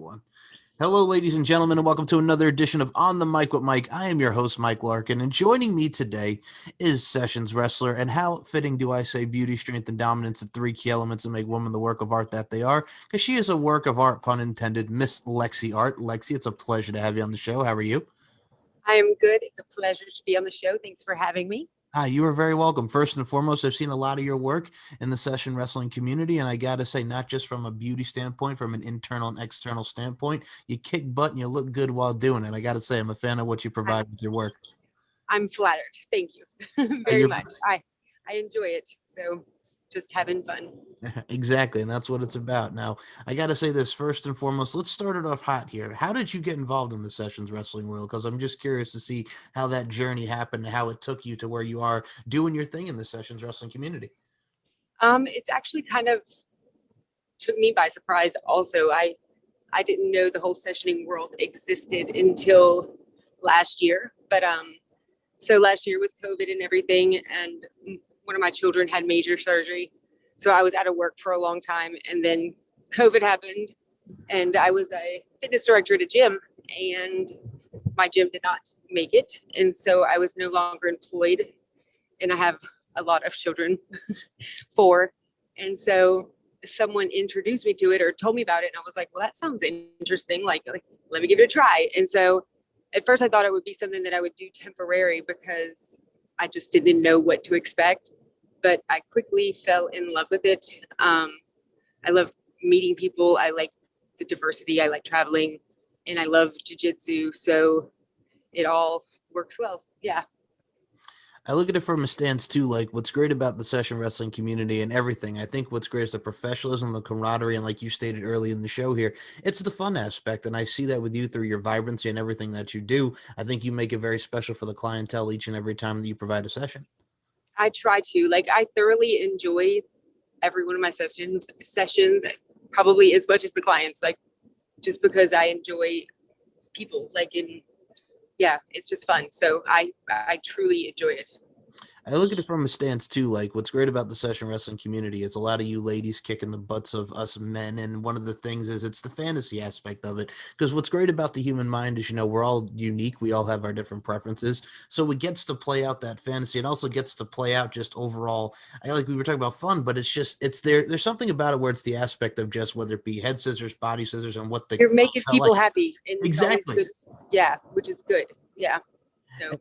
one. Hello, ladies and gentlemen, and welcome to another edition of On the Mic with Mike. I am your host, Mike Larkin, and joining me today is Sessions wrestler. And how fitting do I say beauty, strength, and dominance, the three key elements that make women the work of art that they are? Because she is a work of art, pun intended, Miss Lexi Art. Lexi, it's a pleasure to have you on the show. How are you? I am good. It's a pleasure to be on the show. Thanks for having me. You are very welcome. First and foremost, I've seen a lot of your work in the session wrestling community, and I got to say, not just from a beauty standpoint, from an internal and external standpoint, you kick butt and you look good while doing it. I got to say, I'm a fan of what you provide with your work. I'm flattered. Thank you very much. I enjoy it. So just having fun. Exactly, and that's what it's about. Now, I got to say this first and foremost. Let's start it off hot here. How did you get involved in the sessions wrestling world? Because I'm just curious to see how that journey happened and how it took you to where you are doing your thing in the sessions wrestling community. It's actually kind of took me by surprise. Also, I didn't know the whole sessioning world existed until last year. But so last year with COVID and everything, and one of my children had major surgery. So I was out of work for a long time, and then COVID happened, and I was a fitness director at a gym, and my gym did not make it. And so I was no longer employed, and I have a lot of children, 4. And so someone introduced me to it or told me about it. And I was like, well, that sounds interesting. Like, let me give it a try. And so at first I thought it would be something that I would do temporary because I just didn't know what to expect. But I quickly fell in love with it. I love meeting people. I like the diversity. I like traveling, and I love jiu-jitsu. So it all works well. Yeah. I look at it from a stance too, like what's great about the session wrestling community and everything. I think what's great is the professionalism, the camaraderie, and like you stated early in the show here, it's the fun aspect. And I see that with you through your vibrancy and everything that you do. I think you make it very special for the clientele each and every time that you provide a session. I try to. I thoroughly enjoy every one of my sessions, probably as much as the clients, just because I enjoy people, it's just fun. So I truly enjoy it. I look at it from a stance too, like what's great about the session wrestling community is a lot of you ladies kicking the butts of us men. And one of the things is it's the fantasy aspect of it. Because what's great about the human mind is, we're all unique. We all have our different preferences. So it gets to play out that fantasy. It also gets to play out just overall. We were talking about fun, but there's something about it where it's the aspect of just whether it be head scissors, body scissors, and what you're making people happy. And exactly. Yeah, which is good. Yeah. So.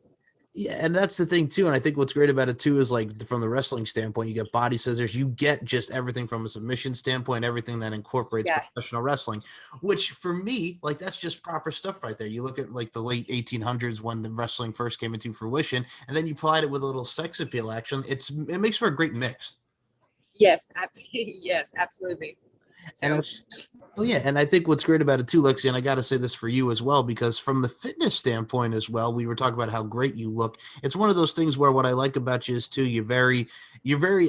Yeah, and that's the thing too. And I think what's great about it too is from the wrestling standpoint, you get body scissors, you get just everything from a submission standpoint, everything that incorporates professional wrestling, which for me, that's just proper stuff right there. You look at the late 1800s when the wrestling first came into fruition, and then you applied it with a little sex appeal action. It makes for a great mix. Yes, yes, absolutely. So. And I think what's great about it too, Lexi, and I got to say this for you as well, because from the fitness standpoint as well, we were talking about how great you look. It's one of those things where what I like about you is too, you're very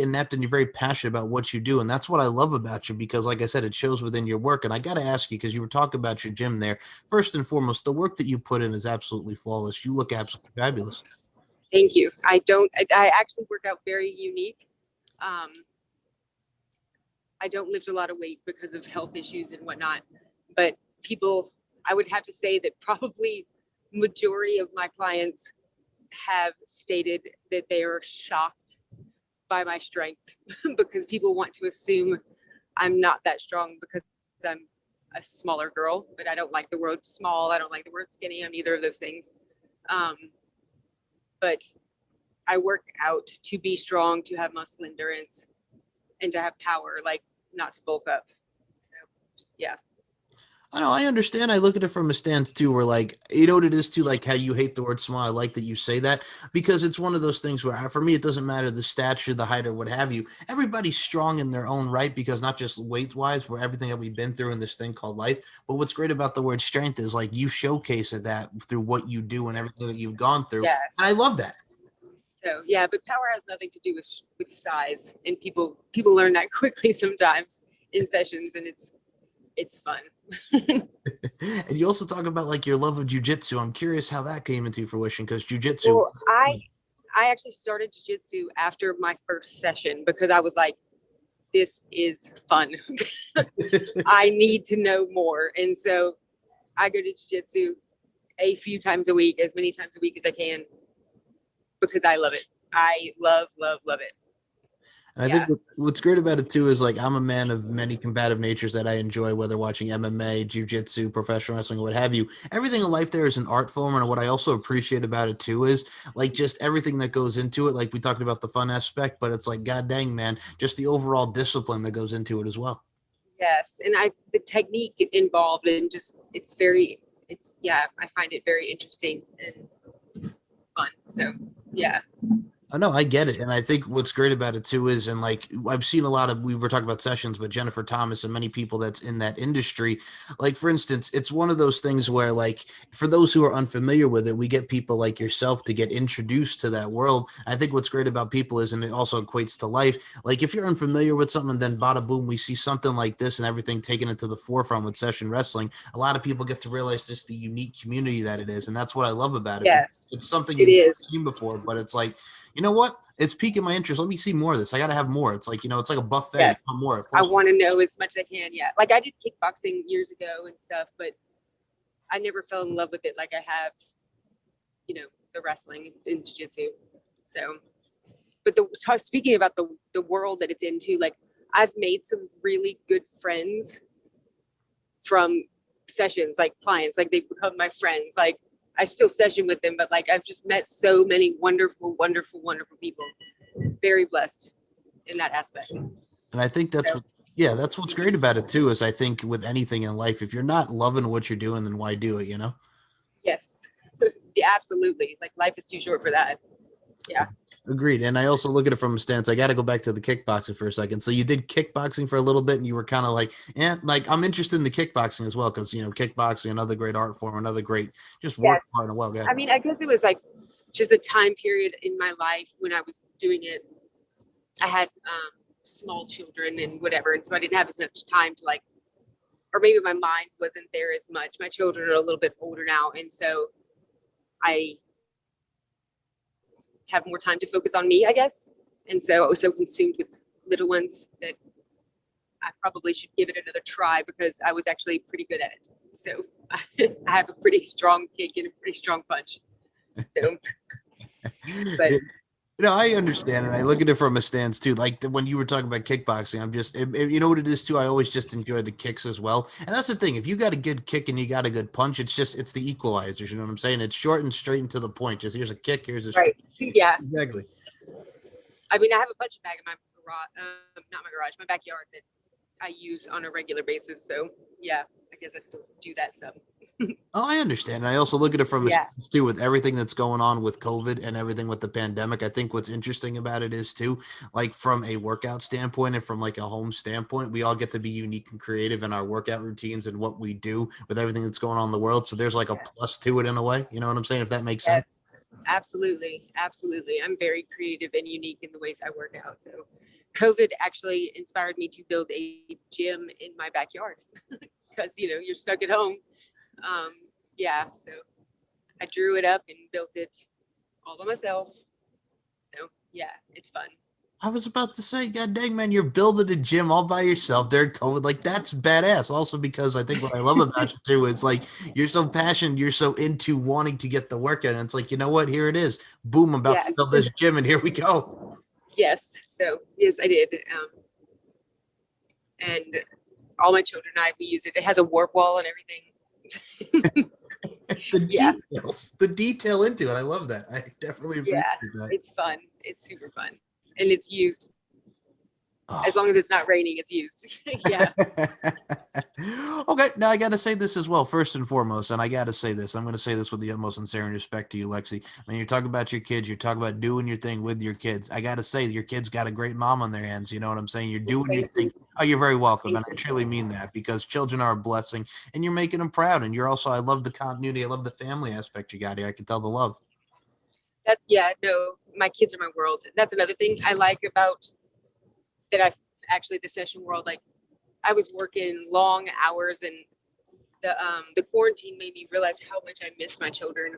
inept and you're very passionate about what you do. And that's what I love about you, because like I said, it shows within your work. And I got to ask you, because you were talking about your gym there, first and foremost, the work that you put in is absolutely flawless. You look absolutely fabulous. Thank you. I actually work out very unique. I don't lift a lot of weight because of health issues and whatnot, but I would have to say that probably majority of my clients have stated that they are shocked by my strength because people want to assume I'm not that strong because I'm a smaller girl, but I don't like the word small. I don't like the word skinny. I'm neither of those things. But I work out to be strong, to have muscle endurance, and to have power, not to bulk up. So, yeah. I know, I understand. I look at it from a stance too, where you know what it is too, how you hate the word small. I like that you say that, because it's one of those things where for me, it doesn't matter the stature, the height, or what have you. Everybody's strong in their own right, because not just weight wise, where everything that we've been through in this thing called life. But what's great about the word strength is you showcase that through what you do and everything that you've gone through. Yes. And I love that. So yeah, but power has nothing to do with size, and people learn that quickly sometimes in sessions, and it's fun. And you also talk about your love of jiu-jitsu. I'm curious how that came into fruition, because jiu-jitsu. Well, I actually started jiu-jitsu after my first session because I was like, this is fun. I need to know more. And so I go to jiu-jitsu a few times a week, as many times a week as I can, because I love it. I love, love, love it. And I think what's great about it too is like I'm a man of many combative natures that I enjoy, whether watching MMA, jiu-jitsu, professional wrestling, or what have you. Everything in life there is an art form, and what I also appreciate about it too is like just everything that goes into it. Like we talked about the fun aspect, but it's like god dang man, just the overall discipline that goes into it as well. Yes, and the technique involved and just I find it very interesting and fun. So yeah. Oh, no, I get it. And I think what's great about it too is, and like I've seen a lot of, we were talking about sessions, but Jennifer Thomas and many people that's in that industry, like for instance, it's one of those things where like, for those who are unfamiliar with it, we get people like yourself to get introduced to that world. I think what's great about people is, and it also equates to life. Like if you're unfamiliar with something, then bada boom, we see something like this and everything taken it to the forefront with session wrestling. A lot of people get to realize just the unique community that it is. And that's what I love about it. Yes, It's something it you've never is. seen before, but it's like, you know what? It's piquing my interest. Let me see more of this. I got to have more. It's like, it's like a buffet. Yes. More. I want to know as much as I can. Yeah. Like I did kickboxing years ago and stuff, but I never fell in love with it like I have, the wrestling and jiu-jitsu. So, but speaking about the world that it's into, like I've made some really good friends from sessions, like clients, like they've become my friends. Like I still session with them, but like I've just met so many wonderful, wonderful, wonderful people. Very blessed in that aspect. And I think that's that's what's great about it too, is I think with anything in life, if you're not loving what you're doing, then why do it, Yes. Yeah, absolutely. Like life is too short for that. Yeah. Agreed. And I also look at it from a stance. I got to go back to the kickboxing for a second. So you did kickboxing for a little bit and you were kind of like, like I'm interested in the kickboxing as well. Cause kickboxing, another great art form, another great, just work hard and well. I mean, I guess it was like just the time period in my life when I was doing it. I had small children and whatever. And so I didn't have as much time to like, or maybe my mind wasn't there as much. My children are a little bit older now. And so I have more time to focus on me, I guess. And so I was so consumed with little ones that I probably should give it another try because I was actually pretty good at it. So I have a pretty strong kick and a pretty strong punch. So, but I understand, and I look at it from a stance too. Like when you were talking about kickboxing, I'm just, you know what it is too. I always just enjoy the kicks as well, and that's the thing. If you got a good kick and you got a good punch, it's the equalizers. You know what I'm saying? It's short and straight and to the point. Just here's a kick, here's a right. Yeah, exactly. I mean, I have a punching bag in my garage, not my garage, my backyard that I use on a regular basis. So yeah, I guess I still do that some. Oh, I understand. I also look at it from a stance too, with everything that's going on with COVID and everything with the pandemic. I think what's interesting about it is too, like from a workout standpoint and from like a home standpoint, we all get to be unique and creative in our workout routines and what we do with everything that's going on in the world. So there's like a plus to it in a way. You know what I'm saying? If that makes sense. Absolutely. Absolutely. I'm very creative and unique in the ways I work out. So COVID actually inspired me to build a gym in my backyard because, you're stuck at home. So I drew it up and built it all by myself. So yeah, it's fun. I was about to say, God dang, man, you're building a gym all by yourself during COVID. Like, that's badass. Also, because I think what I love about you too is like you're so passionate, you're so into wanting to get the workout. And it's like, you know what? Here it is. Boom, I'm about to build this gym, and here we go. Yes. So yes, I did. And all my children and we use it. It has a warp wall and everything. The detail into it. I love that. I definitely appreciate that. It's fun. It's super fun. And it's used. As long as it's not raining, it's used. Yeah. Okay. Now I got to say this as well, first and foremost. And I got to say this. I'm going to say this with the utmost sincerity and respect to you, Lexi. When you're talking about your kids, you're talking about doing your thing with your kids. I got to say, your kids got a great mom on their hands. You know what I'm saying? You're doing your thing. Oh, you're very welcome. And I truly mean that because children are a blessing and you're making them proud. And you're also, I love the continuity. I love the family aspect you got here. I can tell the love. My kids are my world. That's another thing I like about that. The session world, like I was working long hours and the quarantine made me realize how much I miss my children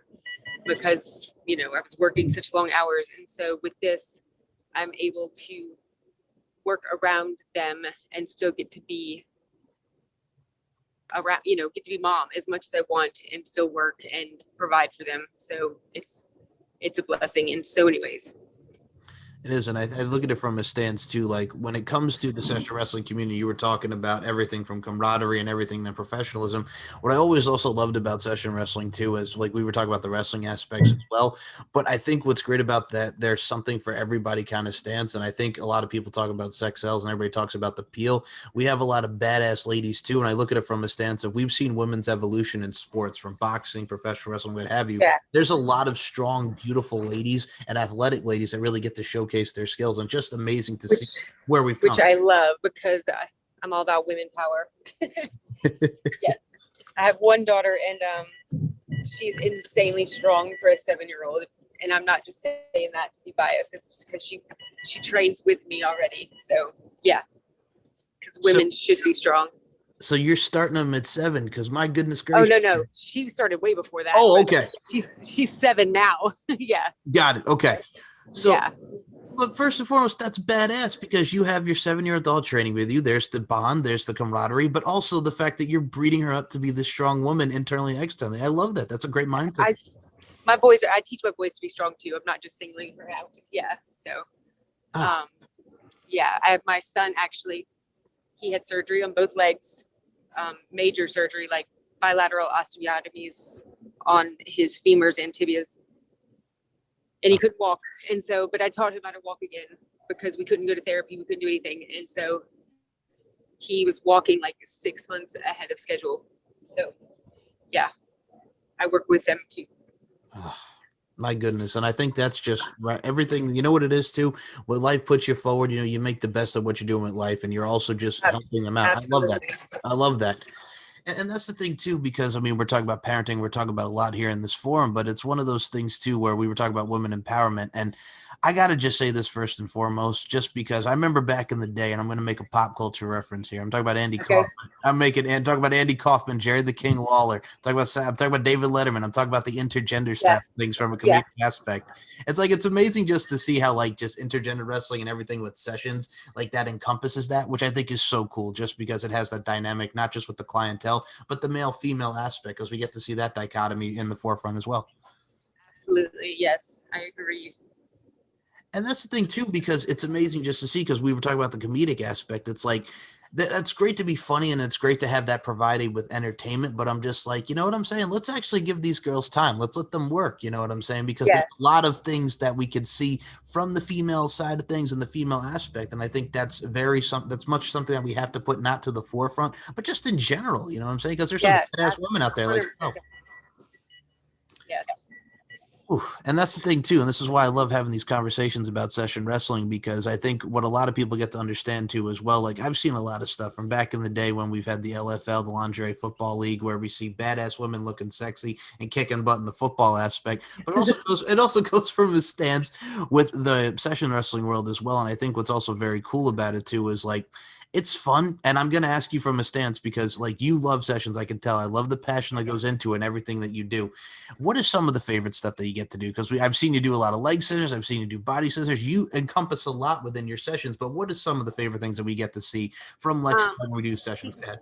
because, I was working such long hours. And so with this, I'm able to work around them and still get to be around, get to be mom as much as I want and still work and provide for them. So it's a blessing in so many ways. It is, and I look at it from a stance too. Like when it comes to the session wrestling community, you were talking about everything from camaraderie and everything than professionalism. What I always also loved about session wrestling too is like we were talking about the wrestling aspects as well. But I think what's great about that, there's something for everybody kind of stance. And I think a lot of people talk about sex sells and everybody talks about the peel. We have a lot of badass ladies too. And I look at it from a stance of we've seen women's evolution in sports from boxing, professional wrestling, what have you. Yeah. There's a lot of strong, beautiful ladies and athletic ladies that really get to showcase their skills, and just amazing to see where we've come. Which I love because I'm all about women power. Yes. I have one daughter and she's insanely strong for a 7-year-old. And I'm not just saying that to be biased. It's because she trains with me already. So yeah, because women should be strong. So you're starting them at 7 because my goodness gracious. Oh, no. She started way before that. Oh, okay. She's 7 now. Yeah. Got it. Okay. So yeah. But first and foremost, that's badass because you have your 7-year-old doll training with you. There's the bond, there's the camaraderie, but also the fact that you're breeding her up to be this strong woman internally and externally. I love that. That's a great mindset. I teach my boys to be strong too. I'm not just singling her out. Yeah. So, yeah, I have my son actually, he had surgery on both legs, major surgery, like bilateral osteotomies on his femurs and tibias. And he couldn't walk. And so, but I taught him how to walk again because we couldn't go to therapy. We couldn't do anything. And so he was walking like 6 months ahead of schedule. So yeah, I work with them too. Oh, my goodness. And I think that's just right. Everything, you know what it is too? When life puts you forward, you make the best of what you're doing with life and you're also just helping them out. Absolutely. I love that. And that's the thing too, because we're talking about parenting, we're talking about a lot here in this forum, but it's one of those things too, where we were talking about women empowerment. And I got to just say this first and foremost, just because I remember back in the day, and I'm going to make a pop culture reference here. I'm talking about Andy Kaufman. I'm talking about Andy Kaufman, Jerry the King Lawler. I'm talking about David Letterman. I'm talking about the intergender stuff, things from a comedic aspect. It's like, it's amazing just to see how like just intergender wrestling and everything with sessions like that encompasses that, which I think is so cool just because it has that dynamic, not just with the clientele, but the male female aspect, because we get to see that dichotomy in the forefront as well. Absolutely. Yes, I agree. And that's the thing too, because it's amazing just to see, because we were talking about the comedic aspect. It's like, that's great to be funny and it's great to have that provided with entertainment. But I'm just like, you know what I'm saying? Let's actually give these girls time. Let's let them work. You know what I'm saying? Because there's a lot of things that we could see from the female side of things and the female aspect. And I think that's that's much something that we have to put not to the forefront, but just in general, you know what I'm saying? Because there's some badass women out there like, yes. And that's the thing too. And this is why I love having these conversations about session wrestling, because I think what a lot of people get to understand too as well. Like I've seen a lot of stuff from back in the day when we've had the LFL, the Lingerie Football League, where we see badass women looking sexy and kicking butt in the football aspect. But it also goes from a stance with the session wrestling world as well. And I think what's also very cool about it too is like, it's fun. And I'm going to ask you from a stance because like you love sessions. I can tell. I love the passion that goes into it and everything that you do. What is some of the favorite stuff that you get to do? Because I've seen you do a lot of leg scissors. I've seen you do body scissors. You encompass a lot within your sessions, but what is some of the favorite things that we get to see from Lexi when we do sessions? Go ahead.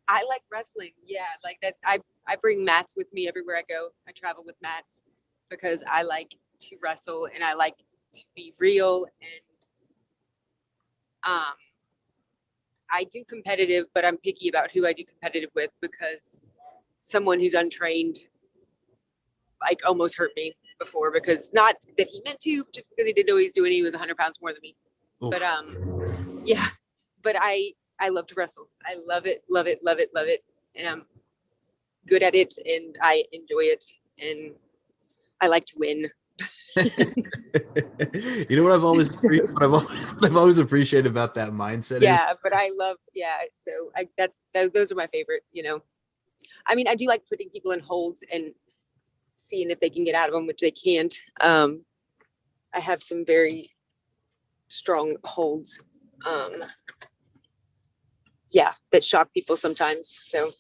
I like wrestling. Yeah. Like I bring mats with me everywhere I go. I travel with mats because I like to wrestle and I like to be real. And, I do competitive, but I'm picky about who I do competitive with because someone who's untrained like almost hurt me before, because not that he meant to, just because he didn't know what he was doing. He was 100 pounds more than me. Oof. But yeah, but I love to wrestle. I love it. And I'm good at it and I enjoy it and I like to win. You know what I've always appreciated about that mindset. But I love, so those are my favorite, I mean, I do like putting people in holds and seeing if they can get out of them, which they can't. I have some very strong holds, that shock people sometimes. So,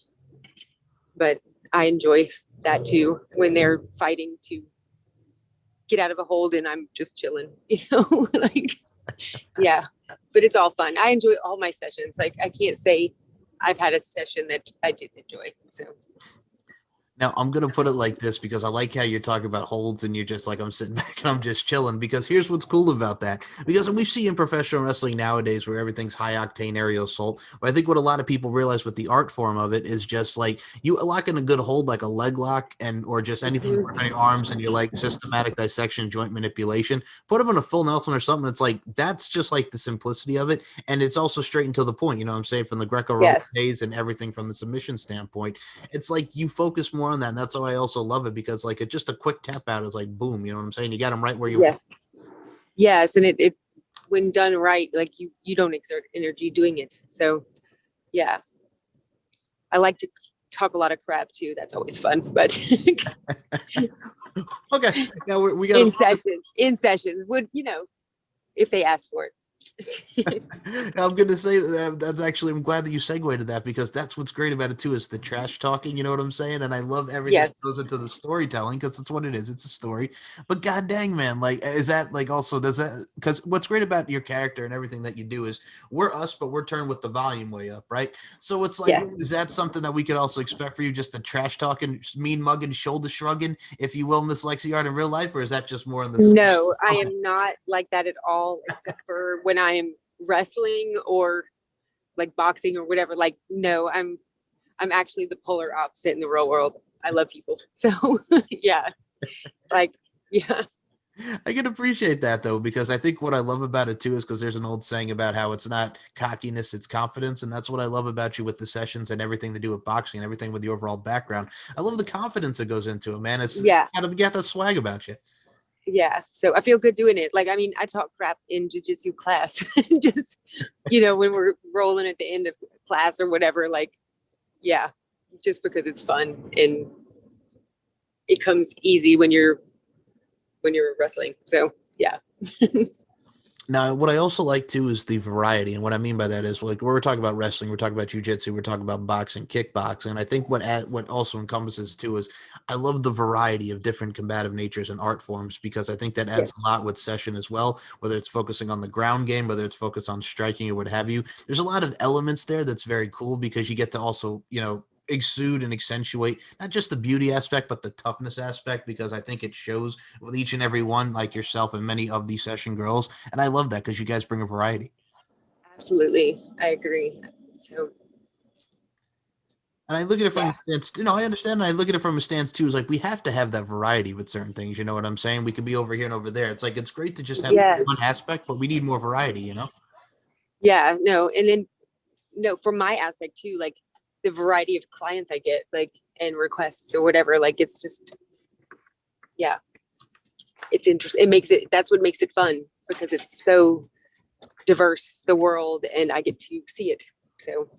but I enjoy that too, when they're fighting to get out of a hold and I'm just chilling, like. Yeah, but it's all fun. I enjoy all my sessions. Like I can't say I've had a session that I didn't enjoy. So Now, I'm going to put it like this because I like how you're talking about holds and you're just like, I'm sitting back and I'm just chilling. Because here's what's cool about that. Because we see in professional wrestling nowadays where everything's high octane aerial assault. But I think what a lot of people realize with the art form of it is just like you lock in a good hold, like a leg lock and or just anything you work on your arms and you're like systematic dissection, joint manipulation. Put them in a full Nelson or something. It's like that's just like the simplicity of it. And it's also straight and to the point. You know what I'm saying? From the Greco-Roman yes, days and everything from the submission standpoint it's like you focus more on that. And that's why I also love it because like it's just a quick tap out is like boom, you know what I'm saying? You got them right where you want. yes, yes, and it when done right, like you don't exert energy doing it. So yeah, I like to talk a lot of crap too. That's always fun. But Okay, now we got in sessions, would if they ask for it. I'm going to say that's actually, I'm glad that you segued to that because that's what's great about it too is the trash talking, you know what I'm saying? And I love everything that Yes, goes into the storytelling because that's what it is. It's a story. But god dang, man, like, is that like also, does that, because what's great about your character and everything that you do is we're us, but we're turned with the volume way up, right? So it's like, yeah. is that something that we could also expect for you? Just the trash talking, mean mugging, shoulder shrugging, if you will, Miss Lexi Art in real life? Or is that just more in the, No, I okay. am not like that at all, except for when I am wrestling or like boxing or whatever. Like, no, I'm actually the polar opposite in the real world. I love people. So yeah, like yeah, I can appreciate that though, because I think what I love about it too is because there's an old saying about how it's not cockiness, it's confidence. And that's what I love about you with the sessions and everything to do with boxing and everything with the overall background. I love the confidence that goes into it, man. It's yeah, kind of got that swag about you. yeah. So I feel good doing it. Like, I mean, I talk crap in jiu-jitsu class, just, when we're rolling at the end of class or whatever, like, yeah, just because it's fun and it comes easy when you're wrestling. So yeah. Now, what I also like too is the variety, and what I mean by that is like we're talking about wrestling, we're talking about jujitsu, we're talking about boxing, kickboxing. And I think what also encompasses too is I love the variety of different combative natures and art forms because I think that Yes. adds a lot with session as well. Whether it's focusing on the ground game, whether it's focused on striking or what have you, there's a lot of elements there that's very cool because you get to also exude and accentuate not just the beauty aspect but the toughness aspect because I think it shows with each and every one like yourself and many of these session girls and I love that because you guys bring a variety. Absolutely. I agree. So And I look at it from yeah. a stance, I understand. And I look at it from a stance too. Is like we have to have that variety with certain things. You know what I'm saying? We could be over here and over there. It's like it's great to just have Yes. one aspect, but we need more variety. Yeah. No. And then no, from my aspect too, like the variety of clients I get, like and requests or whatever, like it's just yeah, it's interesting. That's what makes it fun because it's so diverse, the world, and I get to see it. So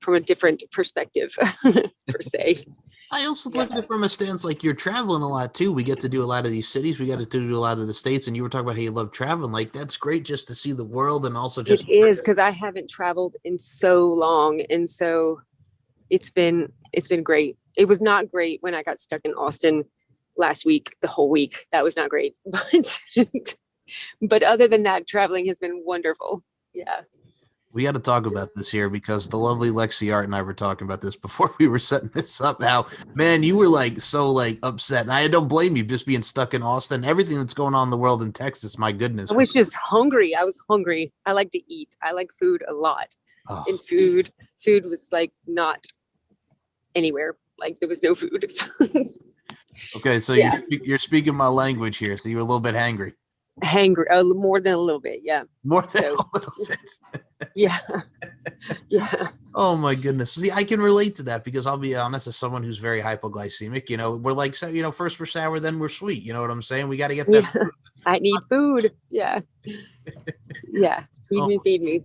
from a different perspective, per se. I also Yeah. look at it from a stance like you're traveling a lot too. We get to do a lot of these cities. We got to do a lot of the states. And you were talking about how you love traveling. Like that's great just to see the world and also just It is because I haven't traveled in so long, and so it's been great. It was not great when I got stuck in Austin last week, the whole week. That was not great. But other than that, traveling has been wonderful. Yeah. we got to talk about this here because the lovely Lexi Art and I were talking about this before we were setting this up. How man, you were like so like upset, and I don't blame you just being stuck in Austin. Everything that's going on in the world in Texas, my I goodness. was just hungry. I was hungry. I like to eat. I like food a lot. And Oh, food was like not anywhere. Like there was no food. okay, so Yeah. you're speaking my language here, so you're a little bit hangry, Hangry, more than a little bit. Yeah. more than So a little bit. yeah. Yeah. Oh my goodness. See, I can relate to that because I'll be honest, as someone who's very hypoglycemic, we're like, first we're sour, then we're sweet. You know what I'm saying? We got to get that. Yeah. I need food. Yeah. Yeah. Feed Oh, me, feed me.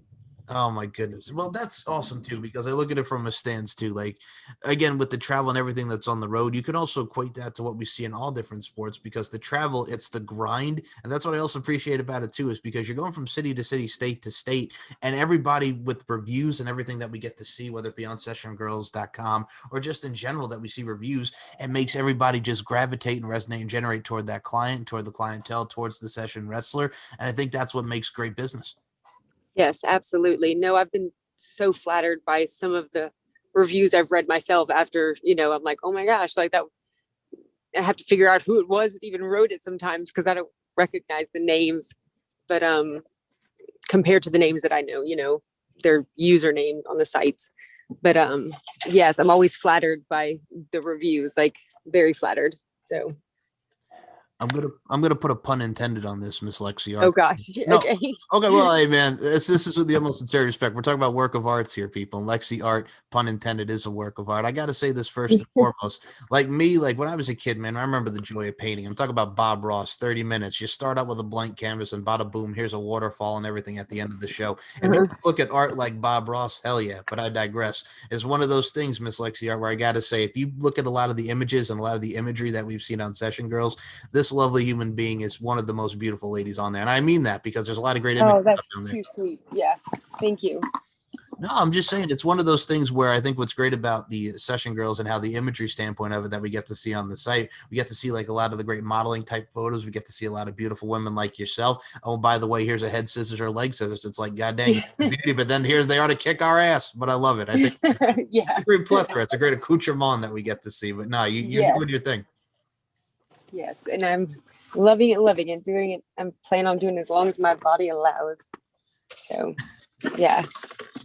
Oh my goodness. Well, that's awesome too, because I look at it from a stance too. Like, again, with the travel and everything that's on the road, you can also equate that to what we see in all different sports, because the travel, it's the grind. And that's what I also appreciate about it too, is because you're going from city to city, state to state, and everybody with reviews and everything that we get to see, whether it be on sessiongirls.com or just in general that we see reviews, it makes everybody just gravitate and resonate and generate toward that client, toward the clientele, towards the session wrestler. And I think that's what makes great business. Yes, absolutely. No, I've been so flattered by some of the reviews I've read myself after, I'm like, oh my gosh, like that. I have to figure out who it was that even wrote it sometimes because I don't recognize the names. But compared to the names that I know, their usernames on the sites. But yes, I'm always flattered by the reviews, like very flattered. So I'm gonna put a pun intended on this, Miss Lexi. oh gosh. No. Okay. Okay, well, hey man, this is with the utmost sincere respect. We're talking about work of arts here, people. And Lexi art, pun intended, is a work of art. I gotta say this first and foremost. Like me, like when I was a kid, man, I remember the joy of painting. I'm talking about Bob Ross, 30 minutes. You start out with a blank canvas and bada boom, here's a waterfall and everything at the end of the show. If you look at art like Bob Ross, hell yeah, but I digress. It's one of those things, Miss Lexi art, where I gotta say, if you look at a lot of the images and a lot of the imagery that we've seen on Session Girls, this lovely human being is one of the most beautiful ladies on there. And I mean that because there's a lot of great images Oh, that's down there. too sweet. Yeah. Thank you. No, I'm just saying it's one of those things where I think what's great about the Session Girls and how the imagery standpoint of it that we get to see on the site, we get to see like a lot of the great modeling type photos. We get to see a lot of beautiful women like yourself. Oh, by the way, here's a head scissors or leg scissors. It's like, God dang, it's beauty, but then here's they are to kick our ass. But I love it. I think Yeah. it's a great plethora. It's a great accoutrement that we get to see. But no, you're Yes. doing your thing. Yes. And I'm loving it, doing it. I'm planning on doing it as long as my body allows. So yeah.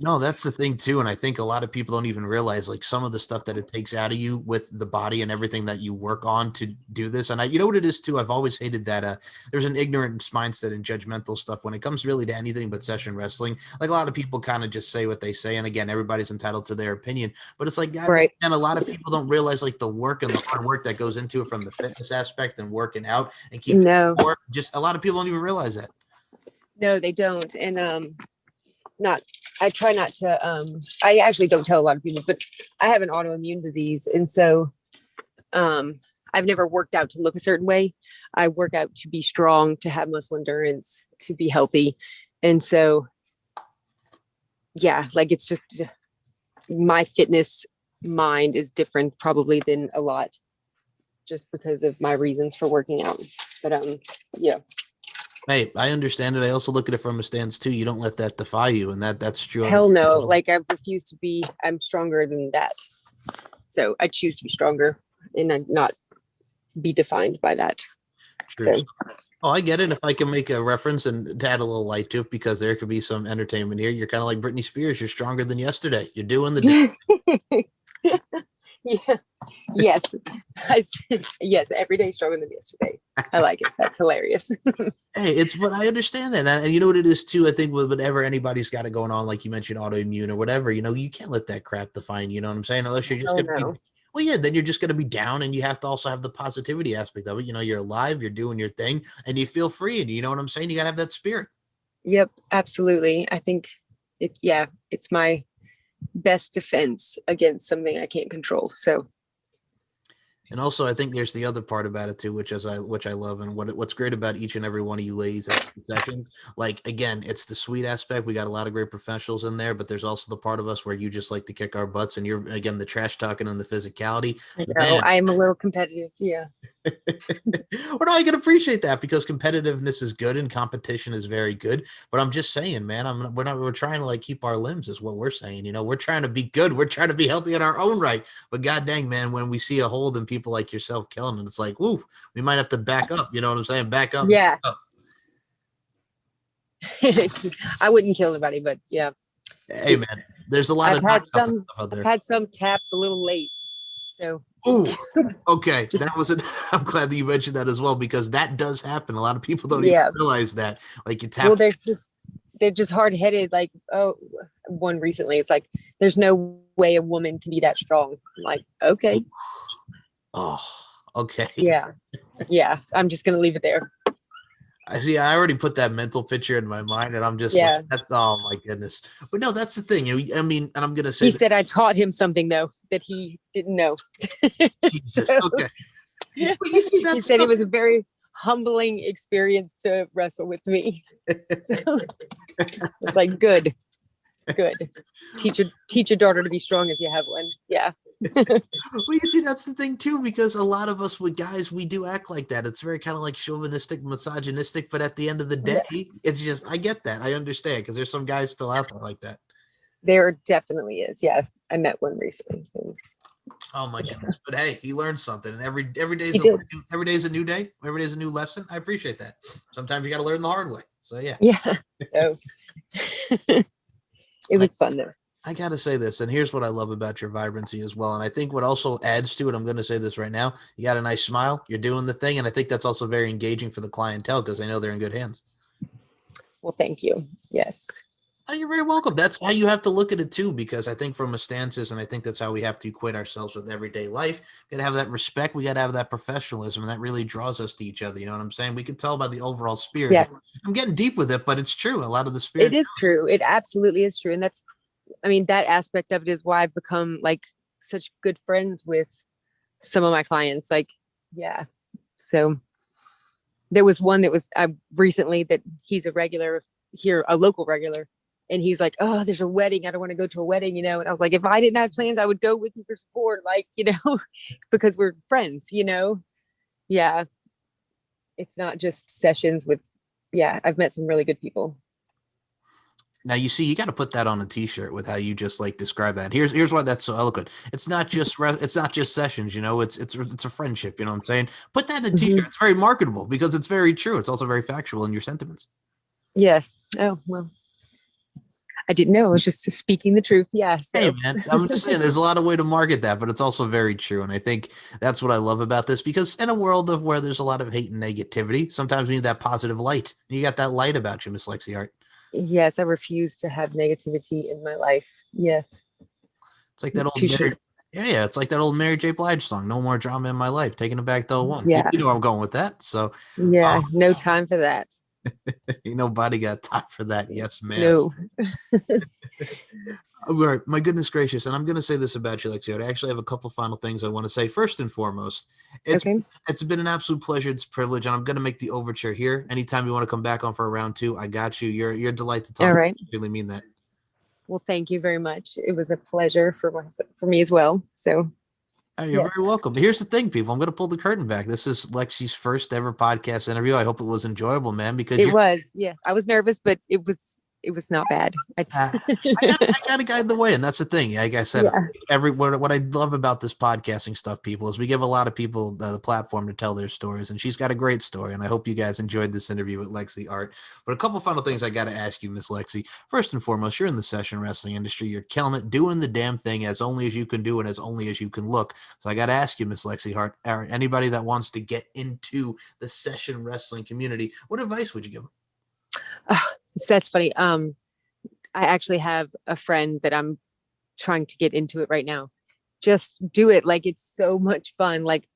No, that's the thing too. And I think a lot of people don't even realize like some of the stuff that it takes out of you with the body and everything that you work on to do this. And you know what it is too? I've always hated that there's an ignorant mindset and judgmental stuff when it comes really to anything but session wrestling. Like a lot of people kind of just say what they say. And again, everybody's entitled to their opinion, but it's like, God, Right. and a lot of people don't realize like the work and the hard work that goes into it from the fitness aspect and working out and keeping No. work. Just a lot of people don't even realize that. No, they don't. And I try not to I actually don't tell a lot of people, but I have an autoimmune disease. And so I've never worked out to look a certain way. I work out to be strong, to have muscle endurance, to be healthy. And so yeah, like it's just my fitness mind is different probably than a lot just because of my reasons for working out. But yeah. Hey, I understand it. I also look at it from a stance too. You don't let that defy you, and that's true. Hell no. Like I refuse to be, I'm stronger than that. So I choose to be stronger and not be defined by that. True. So. Oh, I get it. If I can make a reference and to add a little light to it, because there could be some entertainment here. You're kind of like Britney Spears. You're stronger than yesterday. You're doing the Yeah. Yes. Yes. Every day stronger than yesterday. I like it. That's hilarious. Hey, it's but I understand that. And you know what it is too? I think with whatever anybody's got it going on, like you mentioned, autoimmune or whatever, you can't let that crap define, you know what I'm saying? Unless you're just gonna be, well, yeah, then you're just gonna be down and you have to also have the positivity aspect of it. You're alive, you're doing your thing, and you feel free, and you know what I'm saying? You gotta have that spirit. Yep, absolutely. I think it's my best defense against something I can't control. So. And also, I think there's the other part about it too, which I love, and what's great about each and every one of you ladies at sessions. Like again, it's the sweet aspect. We got a lot of great professionals in there, but there's also the part of us where you just like to kick our butts, and you're again the trash talking and the physicality. I know I am a little competitive. Yeah. Well, no, I can appreciate that because competitiveness is good and competition is very good. But I'm just saying, man, we're trying to like keep our limbs is what we're saying. We're trying to be good. We're trying to be healthy in our own right. But god dang, man, when we see a hold in people like yourself killing it, it's like, woo, we might have to back up. You know what I'm saying? Back up. Yeah. Back up. I wouldn't kill anybody, but yeah. Hey man, there's a lot I've of had stuff some out there. I've had some tap a little late. So ooh, okay. That was it. I'm glad that you mentioned that as well, because that does happen. A lot of people don't even realize that. Like you tap. Well, they're just hard headed. Like, oh, one recently, it's like, there's no way a woman can be that strong. I'm like, okay. Oh, okay. Yeah. Yeah. I'm just gonna leave it there. I see. I already put that mental picture in my mind, and I'm just like, Yeah. that's oh my goodness. But no, that's the thing. I mean, and I'm gonna say He that said I taught him something though that he didn't know. Jesus. So Okay, but you see he that said it stuff. was a very humbling experience to wrestle with me. So it's like good. Teach your daughter to be strong if you have one. Yeah. Well, you see, that's the thing too, because a lot of us with guys, we do act like that. It's very kind of like chauvinistic, misogynistic, but at the end of the day, Yeah. it's just I get that. I understand because there's some guys still out there like that. There definitely is. Yeah. I met one recently. So Oh my goodness. But hey, he learned something. And every day he is did. every day is a new day. Every day is a new lesson. I appreciate that. Sometimes you got to learn the hard way. So yeah. Yeah. So it I, was fun though. I gotta say this, and here's what I love about your vibrancy as well. And I think what also adds to it, I'm gonna say this right now, you got a nice smile, you're doing the thing, and I think that's also very engaging for the clientele because they know they're in good hands. Well, thank you. Yes. Oh, you're very welcome. That's how you have to look at it too, because I think from a stances, and I think that's how we have to equate ourselves with everyday life. We gotta have that respect, we gotta have that professionalism, and that really draws us to each other. You know what I'm saying? We can tell by the overall spirit. Yes. I'm getting deep with it, but it's true. A lot of the It spirit. is true. It absolutely is true. And that's, I mean, that aspect of it is why I've become like such good friends with some of my clients. Like, yeah. So there was one that was recently that he's a regular here, a local regular. And he's like, oh, there's a wedding. I don't want to go to a wedding, you know? And I was like, if I didn't have plans, I would go with you for support. Like, you know, because we're friends, you know? Yeah. It's not just sessions with, yeah, I've met some really good people. Now you see, you got to put that on a T-shirt with how you just like describe that. Here's why that's so eloquent. It's not just it's not just sessions, you know. It's a friendship. You know what I'm saying? Put that in a Mm-hmm. T-shirt. It's very marketable because it's very true. It's also very factual in your sentiments. Yes. Oh, well, I didn't know. I was just speaking the truth. Yeah. Hey So, man, I'm just saying there's a lot of way to market that, but it's also very true. And I think that's what I love about this because in a world of where there's a lot of hate and negativity, sometimes we need that positive light. You got that light about you, Miss Lexi Hart. yes, I refuse to have negativity in my life. Yes. It's like that old Touche. Mary, yeah, it's like that old Mary J. Blige song, "No More Drama in My Life," taking it back to one. You, Yeah. you know where I'm going with that. So, Yeah. No time for that. nobody got time for that. Yes, ma'am. No. All right, my goodness gracious, and I'm going to say this about you, Lexi. I actually have a couple final things I want to say. First and foremost, it's Okay. it's been an absolute pleasure. It's a privilege, and I'm going to make the overture here. Anytime you want to come back on for a round two, I got you. You're a delight to talk. All right. I really mean that. Well, thank you very much. It was a pleasure for me as well. So, Oh, you're yes, very welcome. But here's the thing, people. I'm going to pull the curtain back. This is Lexi's first ever podcast interview. I hope it was enjoyable, man, because it you're was. Yes, I was nervous, but it was not bad. I got to guide the way, and that's the thing. Like I said, Yeah. what I love about this podcasting stuff, people, is we give a lot of people the platform to tell their stories, and she's got a great story. And I hope you guys enjoyed this interview with Lexi Art. But a couple final things I got to ask you, Miss Lexi. First and foremost, you're in the session wrestling industry. You're killing it, doing the damn thing as only as you can do and as only as you can look. So I got to ask you, Miss Lexi Hart, or anybody that wants to get into the session wrestling community, what advice would you give them? So that's funny. I actually have a friend that I'm trying to get into it right now. Just do it. Like it's so much fun. Like,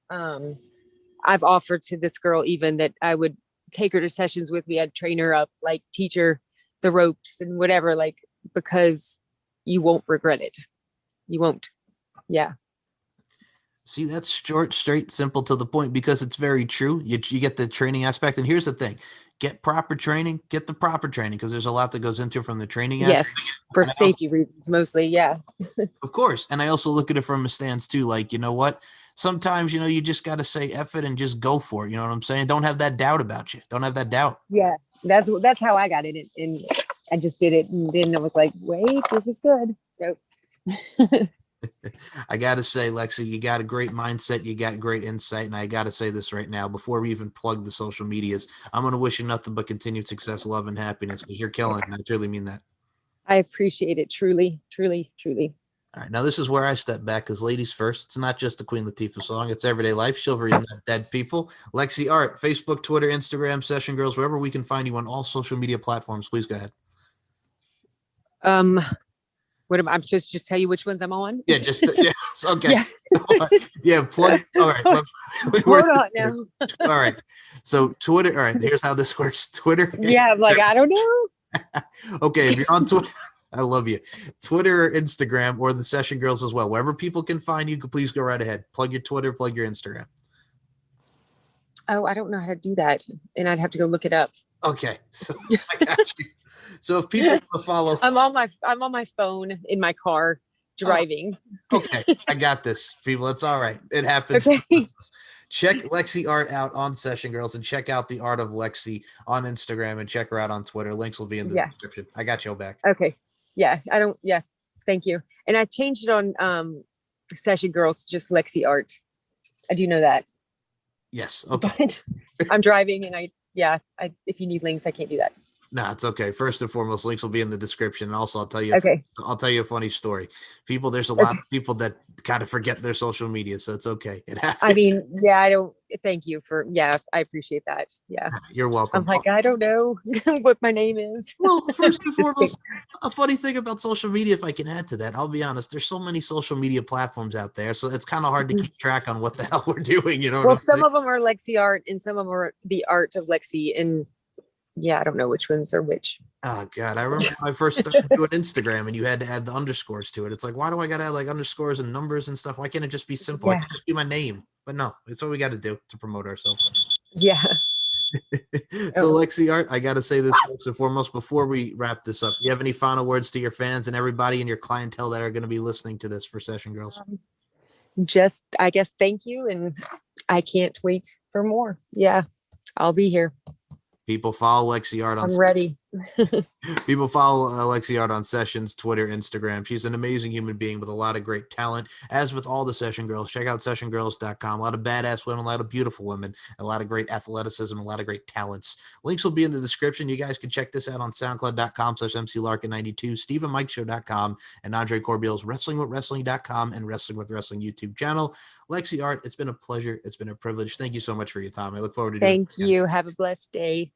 I've offered to this girl even that I would take her to sessions with me. I'd train her up, like teach her the ropes and whatever, like, because you won't regret it. You won't. Yeah. See, that's short, straight, simple to the point because it's very true. You get the training aspect. And here's the thing, get proper training, get the proper training because there's a lot that goes into it from the training aspect. Yes. For And safety reasons, mostly. Yeah. of course. And I also look at it from a stance too. Like, you know what? Sometimes, you just got to say F it and just go for it. You know what I'm saying? Don't have that doubt about you. Don't have that doubt. Yeah. That's how I got it. And I just did it. And then I was like, wait, this is good. So I got to say, Lexi, you got a great mindset. You got great insight. And I got to say this right now before we even plug the social medias. I'm going to wish you nothing but continued success, love, and happiness because you're killing it. And I truly mean that. I appreciate it. Truly, truly, truly. All right, now this is where I step back because ladies first. It's not just the Queen Latifah song; it's everyday life. Chivalry is not dead, people. Lexi Art, Facebook, Twitter, Instagram, Session Girls, wherever we can find you on all social media platforms. Please go ahead. Um, What am I'm supposed to just tell you which ones I'm on? Yeah, just yeah. Okay. Yeah. Yeah, plug. All right. Hold on now. All right. So Twitter. All right. Here's how this works. Twitter. Yeah, I'm like, I don't know. Okay, if you're on Twitter, I love you. Twitter or Instagram or the Session Girls as well. Wherever people can find you, please go right ahead. Plug your Twitter, plug your Instagram. Oh, I don't know how to do that. And I'd have to go look it up. Okay. So I got you. So if people want to follow, I'm on my phone in my car driving. Okay, I got this, people. It's all right. It happens. Okay. Check Lexi Art out on Session Girls and check out the Art of Lexi on Instagram and check her out on Twitter. Links will be in the description. I got you back. Okay. Yeah. Yeah. Thank you. And I changed it on Session Girls, just Lexi Art. I do know that. Yes. Okay. But I'm driving and if you need links, I can't do that. No, it's okay. First and foremost, links will be in the description. And also I'll tell you a funny story. People, there's a lot of people that kind of forget their social media, so it's okay. It happens. I mean, thank you I appreciate that. Yeah. You're welcome. I'm like, I don't know what my name is. Well, first and foremost, a funny thing about social media, if I can add to that, I'll be honest, there's so many social media platforms out there, so it's kind of hard to keep track on what the hell we're doing, you know? Well, some of them are Lexi Art and some of them are the Art of Lexi, and I don't know which ones are which. Oh God, I remember when I first started doing Instagram and you had to add the underscores to it. It's like, why do I gotta add like underscores and numbers and stuff? Why can't it just be simple? Yeah. It can just be my name. But no, it's what we got to do to promote ourselves. Yeah. So Lexi Art, I gotta say this first and foremost before we wrap this up. Do you have any final words to your fans and everybody in your clientele that are going to be listening to this for Session Girls? Just, I guess, thank you, and I can't wait for more. Yeah, I'll be here. People follow Lexi Art on. I'm ready. People follow Lexi Art on Sessions, Twitter, Instagram. She's an amazing human being with a lot of great talent, as with all the Session Girls. Check out sessiongirls.com. A lot of badass women, a lot of beautiful women, a lot of great athleticism, a lot of great talents. Links will be in the description. You guys can check this out on soundcloud.com/MCLarkin92, StephenMikeShow.com, and Andre Corbeil's WrestlingWithWrestling.com and Wrestling with Wrestling YouTube channel. Lexi Art, it's been a pleasure. It's been a privilege. Thank you so much for your time. I look forward to doing it. Thank you. Have a blessed day.